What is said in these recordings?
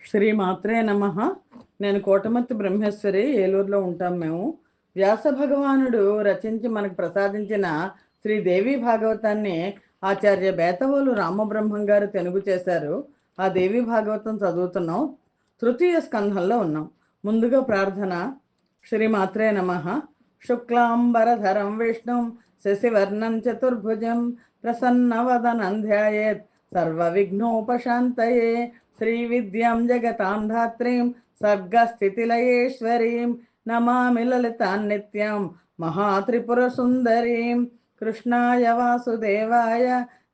శ్రీమాత్రే నమః. నేను కోటమత్తి బ్రహ్మేశ్వరి, ఏలూరులో ఉంటాం మేము. వ్యాస భగవానుడు రచించి మనకు ప్రసాదించిన శ్రీదేవి భాగవతాన్ని ఆచార్య బేతవోలు రామబ్రహ్మం గారు తెలుగు చేశారు. ఆ దేవి భాగవతం చదువుతున్నాం. తృతీయ స్కంధంలో ఉన్నాం. ముందుగా ప్రార్థన. శ్రీమాత్రే నమః. శుక్లాంబరధరం విష్ణుం శశివర్ణం చతుర్భుజం ప్రసన్నవదనం ధ్యాయేత్ సర్వవిఘ్నోపశాంతయే. శ్రీవిద్యాం జగతాం ధాత్రీం సర్గస్థితిలయేశ్వరీం నమామి లలితాం నిత్యాం మహాత్రిపురసుందరీం. కృష్ణాయ వాసుదేవాయ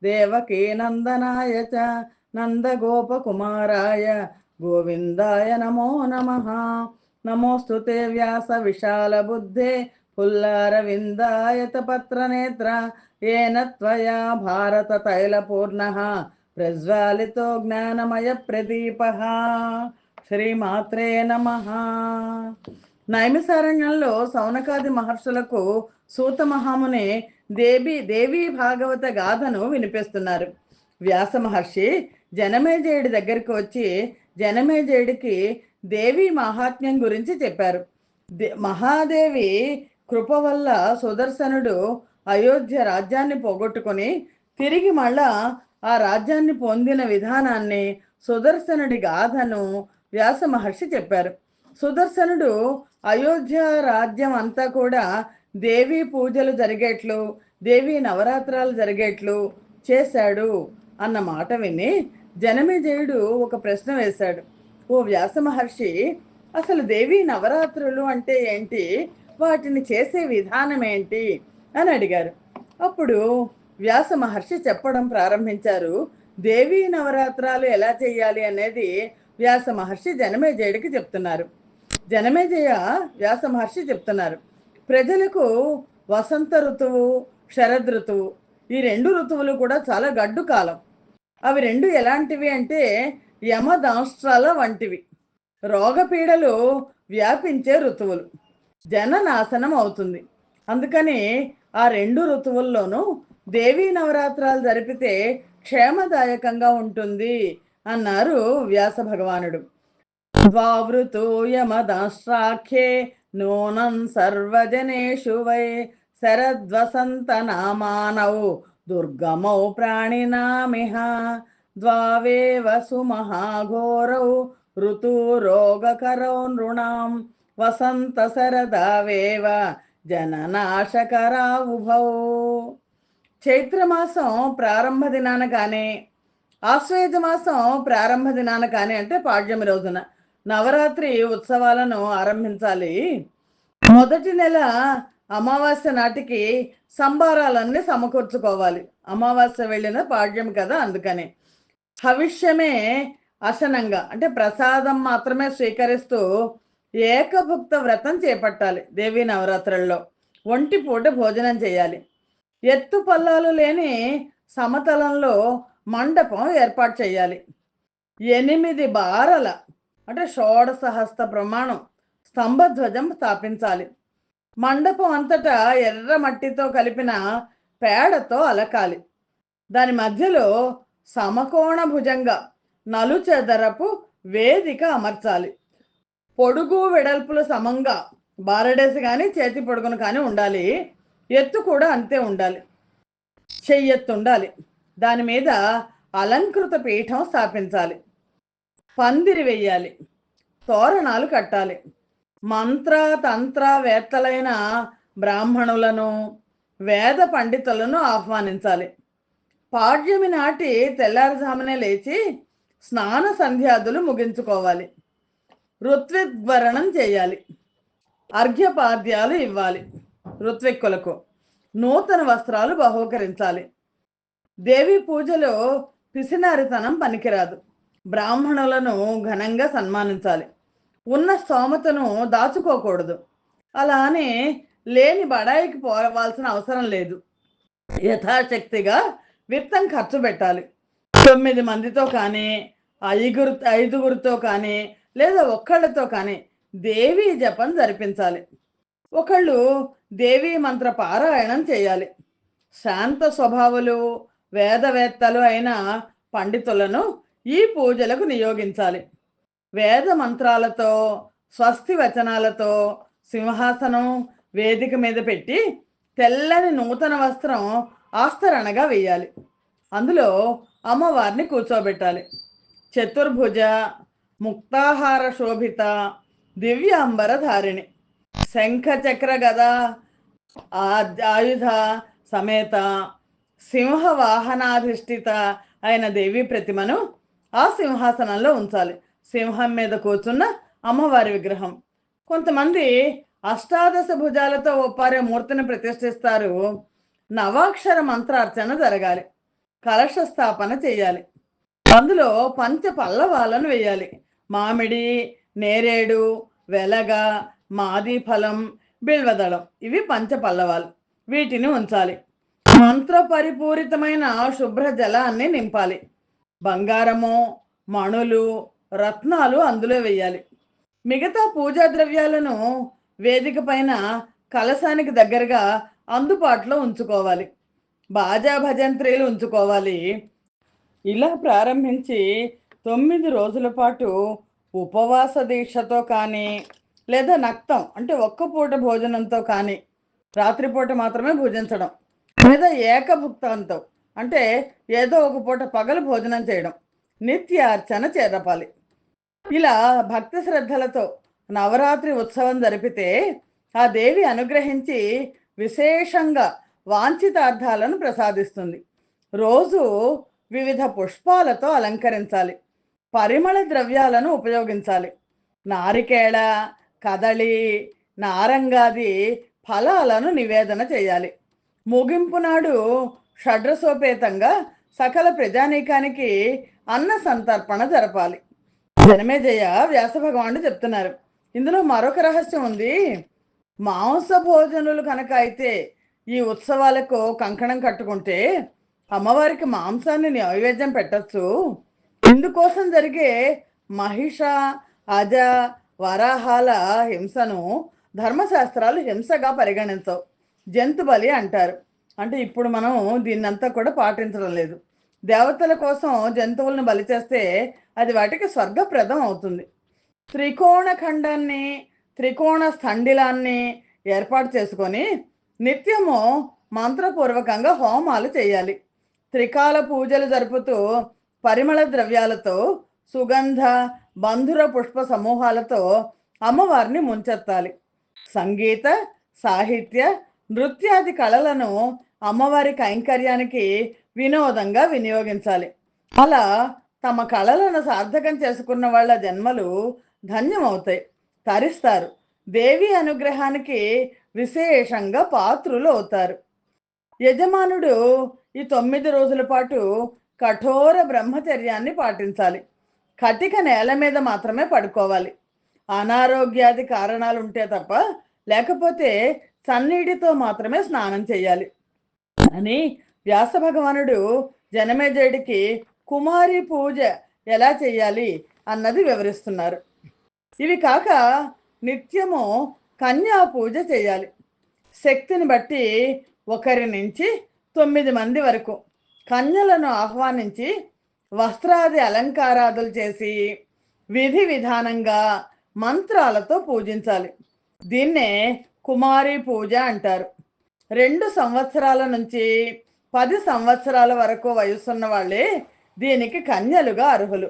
దేవకీ నందనాయ చ నందగోపకుమారాయ గోవిందాయ నమో నమః. నమోస్తుతే వ్యాస విశాల బుద్ధే పుల్లారవిందాయత పత్రనేత్ర ఏన త్వయా భారత తైలపూర్ణః ప్రజ్వాలితో జ్ఞానమయ ప్రదీపః. శ్రీమాత్రే నమః. నైమిసారణ్యంలో సౌనకాది మహర్షులకు సూత మహాముని దేవి భాగవత గాథను వినిపిస్తున్నారు. వ్యాస మహర్షి జనమేజయుడి దగ్గరికి వచ్చి జనమేజయుడికి దేవి మహాత్మ్యం గురించి చెప్పారు. మహాదేవి కృప వల్ల సుదర్శనుడు అయోధ్య రాజ్యాన్ని పోగొట్టుకొని తిరిగి మళ్ళా ఆ రాజ్యాన్ని పొందిన విధానాన్ని, సుదర్శనుడి గాథను వ్యాస మహర్షి చెప్పారు. సుదర్శనుడు అయోధ్య రాజ్యం అంతా కూడా దేవి పూజలు జరిగేట్లు, దేవి నవరాత్రాలు జరిగేట్లు చేశాడు అన్న మాట విని జనమేజయుడు ఒక ప్రశ్న వేశాడు. ఓ వ్యాస మహర్షి, అసలు దేవి నవరాత్రులు అంటే ఏంటి, వాటిని చేసే విధానం ఏంటి అని అడిగారు. అప్పుడు వ్యాస మహర్షి చెప్పడం ప్రారంభించారు. దేవీ నవరాత్రాలు ఎలా చేయాలి అనేది వ్యాస మహర్షి జనమేజయుడికి చెప్తున్నారు. జనమేజయ వ్యాస మహర్షి చెప్తున్నారు, ప్రజలకు వసంత ఋతువు, శరద్ ఋతువు, ఈ రెండు ఋతువులు కూడా చాలా గడ్డు కాలం. అవి రెండు ఎలాంటివి అంటే యమదాంష్ట్రాల వంటివి. రోగపీడలు వ్యాపించే ఋతువులు. జననాశనం అవుతుంది. అందుకని ఆ రెండు ఋతువుల్లోనూ దేవీ నవరాత్రాలు జరిపితే క్షేమదాయకంగా ఉంటుంది అన్నారు వ్యాస భగవానుడు. ద్వావృతు యమదాంష్ట్రాఖ్యే నూనం సర్వజనేషు వై శరద్వసంత నామానౌ దుర్గమౌ ప్రాణినామిహ ద్వావేవ సుమహాఘోరౌ ఋతురోగకరౌ నృణాం వసంత శరదావేవ జననాశకరా ఉభౌ. చైత్రమాసం ప్రారంభ దినాన కానీ, ఆశ్వయుజ మాసం ప్రారంభ దినాన కానీ, అంటే పాడ్యమి రోజున నవరాత్రి ఉత్సవాలను ఆరంభించాలి. మొదటి నెల అమావాస్య నాటికి సంబారాలన్నీ సమకూర్చుకోవాలి. అమావాస్య వెళ్ళిన పాడ్యం కదా, అందుకని హవిష్యమే అశనంగా, అంటే ప్రసాదం మాత్రమే స్వీకరిస్తూ ఏకభుక్త వ్రతం చేపట్టాలి. దేవీ నవరాత్రుల్లో ఒంటి పూట భోజనం చేయాలి. ఎత్తు పల్లాలు లేని సమతలంలో మండపం ఏర్పాటు చేయాలి. 8 బారల, అంటే షోడశహస్త ప్రమాణం స్తంభధ్వజం స్థాపించాలి. మండపం అంతటా ఎర్ర మట్టితో కలిపిన పేడతో అలకాలి. దాని మధ్యలో సమకోణ భుజంగా నలుచెదరపు వేదిక అమర్చాలి. పొడుగు వెడల్పులు సమంగా బారడేసి కానీ చేతి పొడుగును కానీ ఉండాలి. ఎత్తు కూడా అంతే ఉండాలి. చెయ్యెత్తు ఉండాలి. దాని మీద అలంకృత పీఠం స్థాపించాలి. పందిరి వెయ్యాలి. తోరణాలు కట్టాలి. మంత్ర తంత్ర వేత్తలైన బ్రాహ్మణులను, వేద పండితులను ఆహ్వానించాలి. పాడ్యమి నాటి తెల్లారుజామునే లేచి స్నాన సంధ్యాదులు ముగించుకోవాలి. ఋత్విగ్వరణం చేయాలి. అర్ఘ్యపాద్యాలు ఇవ్వాలి. ఋత్విక్కులకు నూతన వస్త్రాలు బహూకరించాలి. దేవి పూజలో పిసినారితనం పనికిరాదు. బ్రాహ్మణులను ఘనంగా సన్మానించాలి. ఉన్న స్తోమతను దాచుకోకూడదు. అలా అని లేని బడాయికి పోవాల్సిన అవసరం లేదు. యథాశక్తిగా విత్తం ఖర్చు పెట్టాలి. 9 మందితో కానీ, ఐదుగురితో కానీ, లేదా ఒక్కళ్ళతో కానీ దేవీ జపం జరిపించాలి. ఒకళ్ళు దేవీ మంత్ర పారాయణం చేయాలి. శాంత స్వభావులు, వేదవేత్తలు అయిన పండితులను ఈ పూజలకు నియోగించాలి. వేద మంత్రాలతో, స్వస్తి వచనాలతో సింహాసనం వేదిక మీద పెట్టి తెల్లని నూతన వస్త్రం ఆస్తరణగా వేయాలి. అందులో అమ్మవారిని కూర్చోబెట్టాలి. చతుర్భుజ, ముక్తాహార శోభిత, దివ్యాంబర ధారిణి, శంఖ చక్ర గద ఆయుధ సమేత, సింహ వాహనాధిష్ఠిత అయిన దేవి ప్రతిమను ఆ సింహాసనంలో ఉంచాలి. సింహం మీద కూర్చున్న అమ్మవారి విగ్రహం. కొంతమంది అష్టాదశ భుజాలతో ఒప్పారే మూర్తిని ప్రతిష్ఠిస్తారు. నవాక్షర మంత్రార్చన జరగాలి. కలశ స్థాపన చేయాలి. అందులో పంచ పల్లవాలను వేయాలి. మామిడి, నేరేడు, వెలగ, మాది ఫలం, బిల్వదళం, ఇవి పంచ పల్లవాలు. వీటిని ఉంచాలి. మంత్ర పరిపూరితమైన శుభ్ర జలాన్ని నింపాలి. బంగారము, మణులు, రత్నాలు అందులో వేయాలి. మిగతా పూజా ద్రవ్యాలను వేదిక పైన కలశానికి దగ్గరగా అందుబాటులో ఉంచుకోవాలి. బాజా భజంత్రీలు ఉంచుకోవాలి. ఇలా ప్రారంభించి 9 రోజుల పాటు ఉపవాస దీక్షతో కానీ, లేదా నక్తం అంటే ఒక్క పూట భోజనంతో కానీ, రాత్రిపూట మాత్రమే భుజించడం, లేదా ఏకభుక్తంతో అంటే ఏదో ఒక పూట పగలు భోజనం చేయడం, నిత్యార్చన చేరపాలి. ఇలా భక్తి శ్రద్ధలతో నవరాత్రి ఉత్సవం జరిపితే ఆ దేవి అనుగ్రహించి విశేషంగా వాంఛితార్థాలను ప్రసాదిస్తుంది. రోజు వివిధ పుష్పాలతో అలంకరించాలి. పరిమళ ద్రవ్యాలను ఉపయోగించాలి. నారికేళ, కదళి, నారంగాది ఫలాలను నివేదన చేయాలి. ముగింపు నాడు షడ్రసోపేతంగా సకల ప్రజానీకానికి అన్న సంతర్పణ జరపాలి. జనమేజయ వ్యాస భగవానుడు చెప్తున్నారు. ఇందులో మరొక రహస్యం ఉంది. మాంస భోజనులు కనుక అయితే ఈ ఉత్సవాలకు కంకణం కట్టుకుంటే అమ్మవారికి మాంసాన్ని నైవేద్యం పెట్టచ్చు. ఇందుకోసం జరిగే మహిష, అజ, వరాహాల హింసను ధర్మశాస్త్రాలు హింసగా పరిగణించవు. జంతు బలి అంటారు. అంటే ఇప్పుడు మనం దీన్నంతా కూడా పాటించడం లేదు. దేవతల కోసం జంతువులను బలి చేస్తే అది వాటికి స్వర్గప్రదం అవుతుంది. త్రికోణ ఖండాన్ని, త్రికోణ స్థండిలాన్ని ఏర్పాటు చేసుకొని నిత్యము మంత్రపూర్వకంగా హోమాలు చేయాలి. త్రికాల పూజలు జరుపుతూ పరిమళ ద్రవ్యాలతో, సుగంధ బంధుర పుష్ప సమూహాలతో అమ్మవారిని ముంచెత్తాలి. సంగీత, సాహిత్య, నృత్యాది కళలను అమ్మవారి కైంకర్యానికి వినోదంగా వినియోగించాలి. అలా తమ కళలను సార్థకం చేసుకున్న వాళ్ళ జన్మలు ధన్యమవుతాయి, తరిస్తారు. దేవి అనుగ్రహానికి విశేషంగా పాత్రులు అవుతారు. యజమానుడు ఈ 9 రోజుల పాటు కఠోర బ్రహ్మచర్యాన్ని పాటించాలి. కటిక నేల మీద మాత్రమే పడుకోవాలి. అనారోగ్యాది కారణాలు ఉంటే తప్ప, లేకపోతే చన్నీటితో మాత్రమే స్నానం చేయాలి అని వ్యాస భగవానుడు జనమేజయుడికి కుమారి పూజ ఎలా చేయాలి అన్నది వివరిస్తున్నారు. ఇవి కాక నిత్యము కన్యా పూజ చేయాలి. శక్తిని బట్టి 1 నుంచి 9 మంది వరకు కన్యలను ఆహ్వానించి వస్త్రాది అలంకారాదులు చేసి విధి విధానంగా మంత్రాలతో పూజించాలి. దీన్నే కుమారి పూజ అంటారు. 2 సంవత్సరాల నుంచి 10 సంవత్సరాల వరకు వయసున్న వాళ్ళే దీనికి కన్యలుగా అర్హులు.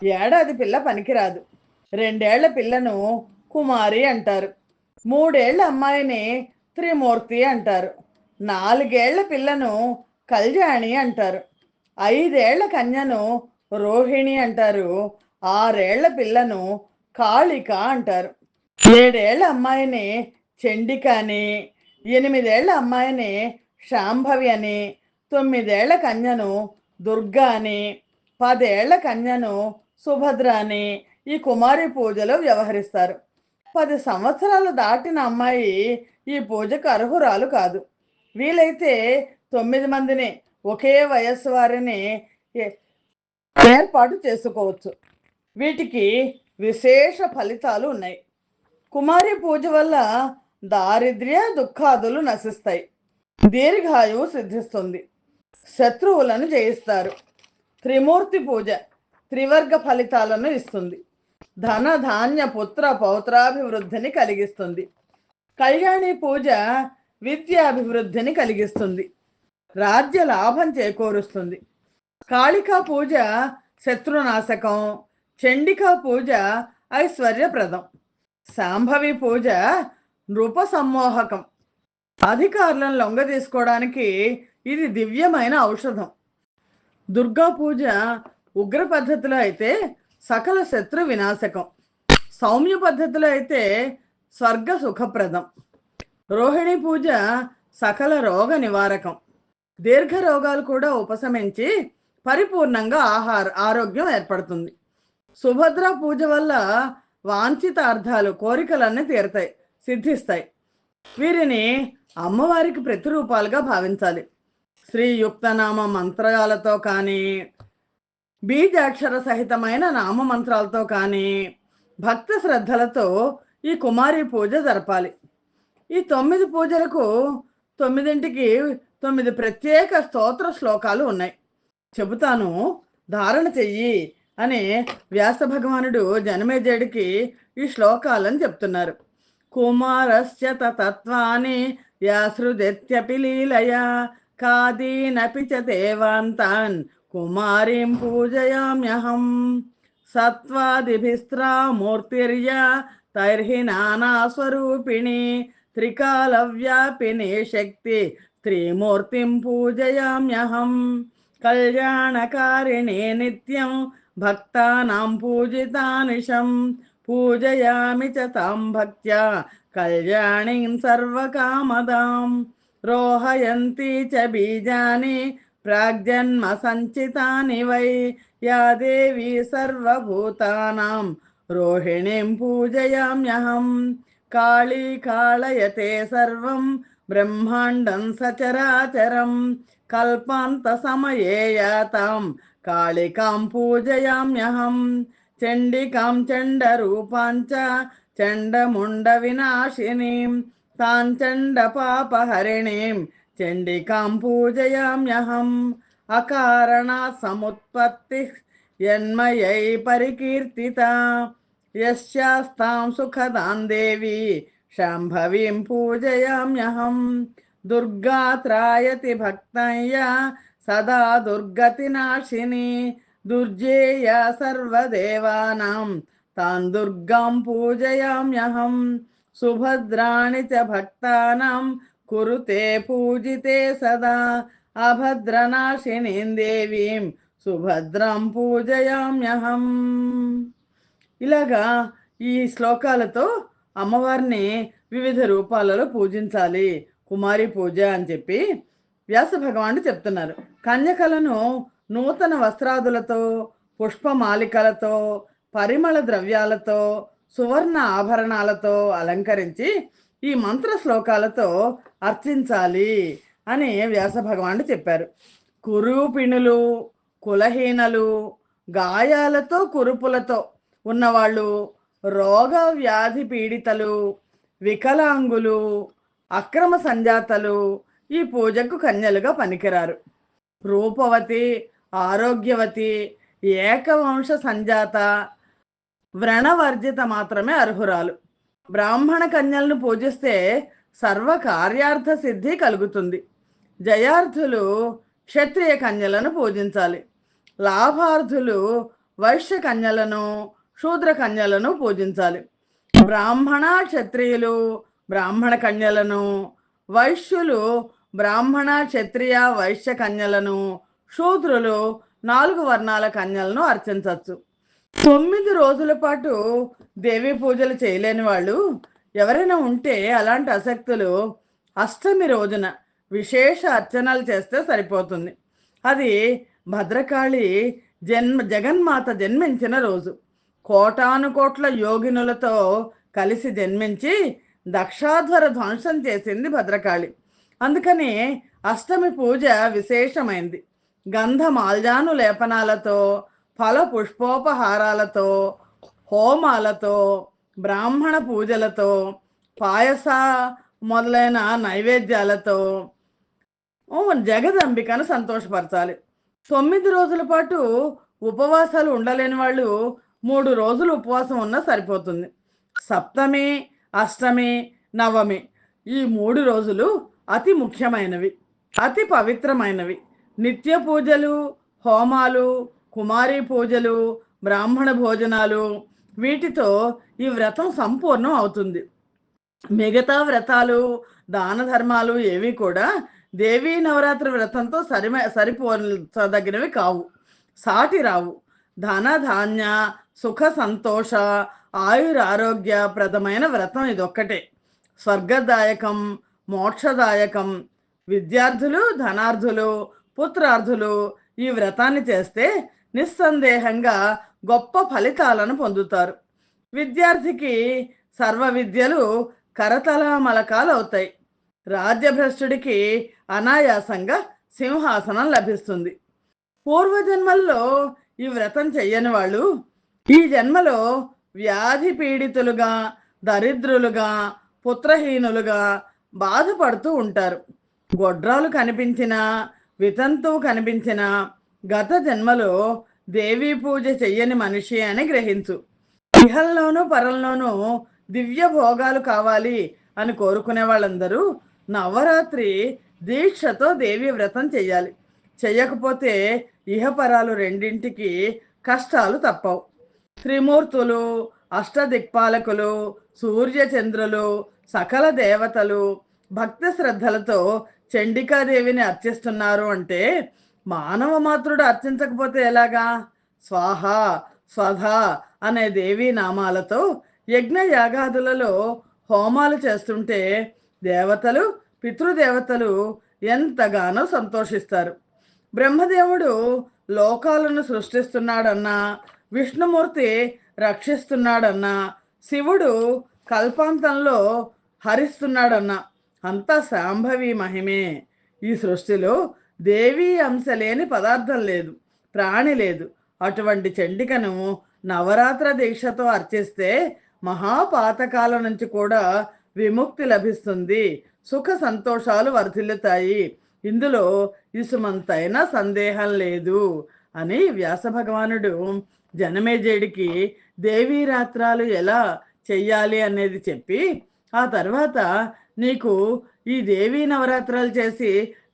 ఏడాది పిల్ల పనికిరాదు. 2 ఏళ్ల పిల్లను కుమారి అంటారు. 3 ఏళ్ల అమ్మాయిని త్రిమూర్తి అంటారు. 4 ఏళ్ల పిల్లను కళ్యాణి అంటారు. 5 ఏళ్ల కన్యను రోహిణి అంటారు. 6 ఏళ్ల పిల్లను కాళిక అంటారు. 7 ఏళ్ల అమ్మాయిని చండిక అని, 8 ఏళ్ల అమ్మాయిని శాంభవి అని, 9 ఏళ్ల కన్యను దుర్గా అని, 10 ఏళ్ల కన్యను సుభద్ర అని ఈ కుమారి పూజలో వ్యవహరిస్తారు. 10 సంవత్సరాలు దాటిన అమ్మాయి ఈ పూజకు అర్హురాలు కాదు. వీలైతే 9 మందిని ఒకే వయస్సు వారిని ఏర్పాటు చేసుకోవచ్చు. వీటికి విశేష ఫలితాలు ఉన్నాయి. కుమారి పూజ వల్ల దారిద్ర్య దుఃఖాదులు నశిస్తాయి. దీర్ఘాయువు సిద్ధిస్తుంది. శత్రువులను జయిస్తారు. త్రిమూర్తి పూజ త్రివర్గ ఫలితాలను ఇస్తుంది. ధన ధాన్య పుత్ర పౌత్రాభివృద్ధిని కలిగిస్తుంది. కళ్యాణి పూజ విద్యాభివృద్ధిని కలిగిస్తుంది, రాజ్య లాభం చేకూరుస్తుంది. కాళికా పూజ శత్రునాశకం, చండికా పూజ ఐశ్వర్యప్రదం, శాంభవి పూజ నృప సమ్మోహకం. అధికారులను లొంగ తీసుకోవడానికి ఇది దివ్యమైన ఔషధం. దుర్గా పూజ ఉగ్ర పద్ధతిలో అయితే సకల శత్రు వినాశకం, సౌమ్య పద్ధతిలో అయితే స్వర్గ సుఖప్రదం. రోహిణి పూజ సకల రోగ నివారకం, దీర్ఘ రోగాలు కూడా ఉపశమించి పరిపూర్ణంగా ఆరోగ్యం ఏర్పడుతుంది. సుభద్ర పూజ వల్ల వాంఛితార్థాలు కోరికలన్నీ తీరతాయి, సిద్ధిస్తాయి. వీరిని అమ్మవారికి ప్రతిరూపాలుగా భావించాలి. శ్రీయుక్తనామ మంత్రాలతో కానీ, బీజాక్షర సహితమైన నామ మంత్రాలతో కానీ భక్త శ్రద్ధలతో ఈ కుమారి పూజ జరపాలి. ఈ 9 పూజలకు 9ంటికి 9 ప్రత్యేక స్తోత్ర శ్లోకాలు ఉన్నాయి. చెబుతాను, ధారణ చెయ్యి అని వ్యాస భగవానుడు జనమేజయుడికి ఈ శ్లోకాలను చెప్తున్నారు. కుమారస్య తత్వాని యాసృదత్యపి లీలయా కాదీనపి చ దేవాంతాన్ కుమారీం పూజయామ్యహం. సత్వాదిభిస్త్రా మూర్తిర్యా తైర్హి నానా స్వరూపిణి త్రికాల వ్యాపిని శక్తి త్రిమూర్తిం పూజయామ్యహం. కళ్యాణకారిణే నిత్యం భక్తానాం పూజితానిశం పూజయామి చ తాం భక్త్యా కళ్యాణీం సర్వకామదాం. రోహయంతి చ బీజాని ప్రాగ్జన్మ సంచితాని వై యా దేవీ సర్వభూతానాం రోహిణీం పూజయామ్యహం. కాళీ కాళయతే సర్వం బ్రహ్మాండం సచరాచరం కల్పాంత సమయే యాతాం కాళికాం పూజయామ్యహం. చండికాం చండరూపాంచ చండముండ వినాశినీం తాం చండ పాపహరిణీం చండికాం పూజయామ్యహం. అకారణాత్ సముత్పత్తి యన్మయై పరికీర్తిత యస్యాస్తాం సుఖదాం దేవి శాంభవీం పూజయామ్యహం. దుర్గా త్రాయతి భక్తయ్యా సదా దుర్గతి నాశిని దుర్జేయ సర్వదేవానాం తాం దుర్గాం పూజయామ్యహం. సుభద్రాణి చ భక్తానాం కురుతే పూజితే సదా అభద్రనాశినీం దేవీం సుభద్రాం పూజయామ్యహం. ఇలాగా ఈ శ్లోకాలతో అమ్మవారిని వివిధ రూపాలలో పూజించాలి, కుమారి పూజ అని చెప్పి వ్యాస భగవానుడు చెప్తున్నారు. కన్యకలను నూతన వస్త్రాదులతో, పుష్పమాలికలతో, పరిమళ ద్రవ్యాలతో, సువర్ణ ఆభరణాలతో అలంకరించి ఈ మంత్ర శ్లోకాలతో అర్చించాలి అని వ్యాస భగవానుడు చెప్పారు. కురూపిణులు, కులహీనలు, గాయాలతో కురుపులతో ఉన్నవాళ్ళు, రోగ వ్యాధి పీడితలు, వికలాంగులు, అక్రమ సంజాతలు ఈ పూజకు కన్యలుగా పనికిరారు. రూపవతి, ఆరోగ్యవతి, ఏకవంశ సంజాత, వ్రణవర్జిత మాత్రమే అర్హురాలు. బ్రాహ్మణ కన్యలను పూజిస్తే సర్వ కార్యార్థ సిద్ధి కలుగుతుంది. జయార్థులు క్షత్రియ కన్యలను పూజించాలి. లాభార్థులు వైశ్య కన్యలను, శూద్ర కన్యలను పూజించాలి. బ్రాహ్మణ క్షత్రియులు బ్రాహ్మణ కన్యలను, వైశ్యులు బ్రాహ్మణ క్షత్రియ వైశ్య కన్యలను, శూద్రులు 4 వర్ణాల కన్యలను అర్చించవచ్చు. 9 రోజుల పాటు దేవీ పూజలు చేయలేని వాళ్ళు ఎవరైనా ఉంటే అలాంటి అశక్తులు అష్టమి రోజున విశేష అర్చనలు చేస్తే సరిపోతుంది. అది భద్రకాళి జగన్మాత జన్మించిన రోజు. కోటాను కోట్ల యోగినులతో కలిసి జన్మించి దక్షాధ్వర ధ్వంసం చేసింది భద్రకాళి. అందుకని అష్టమి పూజ విశేషమైంది. గంధ మాల్జాను లేపనాలతో, ఫల పుష్పోపహారాలతో, హోమాలతో, బ్రాహ్మణ పూజలతో, పాయస మొదలైన నైవేద్యాలతో జగదంబికను సంతోషపరచాలి. 9 రోజుల పాటు ఉపవాసాలు ఉండలేని వాళ్ళు 3 రోజులు ఉపవాసం ఉన్నా సరిపోతుంది. సప్తమి, అష్టమి, నవమి ఈ 3 రోజులు అతి ముఖ్యమైనవి, అతి పవిత్రమైనవి. నిత్య పూజలు, హోమాలు, కుమారి పూజలు, బ్రాహ్మణ భోజనాలు వీటితో ఈ వ్రతం సంపూర్ణం అవుతుంది. మిగతా వ్రతాలు, దాన ధర్మాలు ఏవి కూడా దేవీ నవరాత్రి వ్రతంతో సరిపోదగినవి కావు, సాటి రావు. ధన ధాన్య సుఖ సంతోష ఆయురారోగ్యప్రదమైన వ్రతం ఇదొక్కటే. స్వర్గదాయకం, మోక్షదాయకం. విద్యార్థులు, ధనార్థులు, పుత్రార్థులు ఈ వ్రతాన్ని చేస్తే నిస్సందేహంగా గొప్ప ఫలితాలను పొందుతారు. విద్యార్థికి సర్వ విద్యలు కరతలామలకాలు అవుతాయి. రాజ్యభ్రష్టుడికి అనాయాసంగా సింహాసనం లభిస్తుంది. పూర్వజన్మల్లో ఈ వ్రతం చెయ్యని వాళ్ళు ఈ జన్మలో వ్యాధి పీడితులుగా, దరిద్రులుగా, పుత్రహీనులుగా బాధపడుతూ ఉంటారు. గొడ్రాలు కనిపించినా, వితంతువు కనిపించినా గత జన్మలో దేవీ పూజ చెయ్యని మనిషి అని గ్రహించు. ఇహంలోనూ పరంలోనూ దివ్య భోగాలు కావాలి అని కోరుకునే వాళ్ళందరూ నవరాత్రి దీక్షతో దేవి వ్రతం చెయ్యాలి. చెయ్యకపోతే ఇహపరాలు రెండింటికి కష్టాలు తప్పవు. త్రిమూర్తులు, అష్టదిక్పాలకులు, సూర్యచంద్రులు, సకల దేవతలు భక్తి శ్రద్ధలతో చండికాదేవిని అర్చిస్తున్నారు అంటే మానవ మాతృడు అర్చించకపోతే ఎలాగా? స్వాహ, స్వధ అనే దేవీ నామాలతో యజ్ఞ యాగాదులలో హోమాలు చేస్తుంటే దేవతలు, పితృదేవతలు ఎంతగానో సంతోషిస్తారు. బ్రహ్మదేవుడు లోకాలను సృష్టిస్తున్నాడన్నా, విష్ణుమూర్తి రక్షిస్తున్నాడన్నా, శివుడు కల్పాంతంలో హరిస్తున్నాడన్నా అంతా శాంభవి మహిమే. ఈ సృష్టిలో దేవీ అంశ లేని పదార్థం లేదు, ప్రాణి లేదు. అటువంటి చండికను నవరాత్ర దీక్షతో అర్చిస్తే మహాపాతకాల నుంచి కూడా విముక్తి లభిస్తుంది, సుఖ సంతోషాలు వర్ధిల్లుతాయి. ఇందులో ఇసుమంతైనా సందేహం లేదు అని వ్యాస భగవానుడు జనమేజయుడికి దేవీ రాత్రాలు ఎలా చెయ్యాలి అనేది చెప్పి, ఆ తర్వాత నీకు ఈ దేవీ నవరాత్రాలు చేసి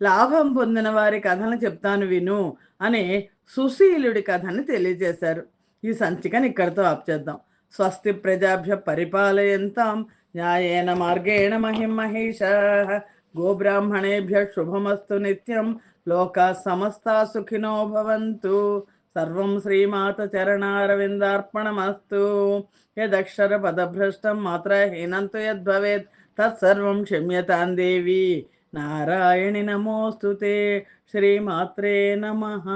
లాభం పొందిన వారి కథను చెప్తాను విను అని సుశీలుడి కథని తెలియజేశారు. ఈ సంచికని ఇక్కడితో ఆపుచేద్దాం. స్వస్తి ప్రజాభ్య పరిపాలయంతాం న్యాయేన మార్గేణ మహిమహేషాః. గోబ్రాహ్మణేభ్య శుభమస్తు నిత్యం. లోకా సమస్తా సుఖినో భవంతు. సర్వం శ్రీమాత చరణారవిందార్పణమస్తు. యదక్షర పదభ్రష్టం మాత్రహీనం తు యద్భవేత్ తత్సర్వం క్షమ్యతాం దేవి నారాయణి నమోస్తుతే. శ్రీమాత్రే నమః.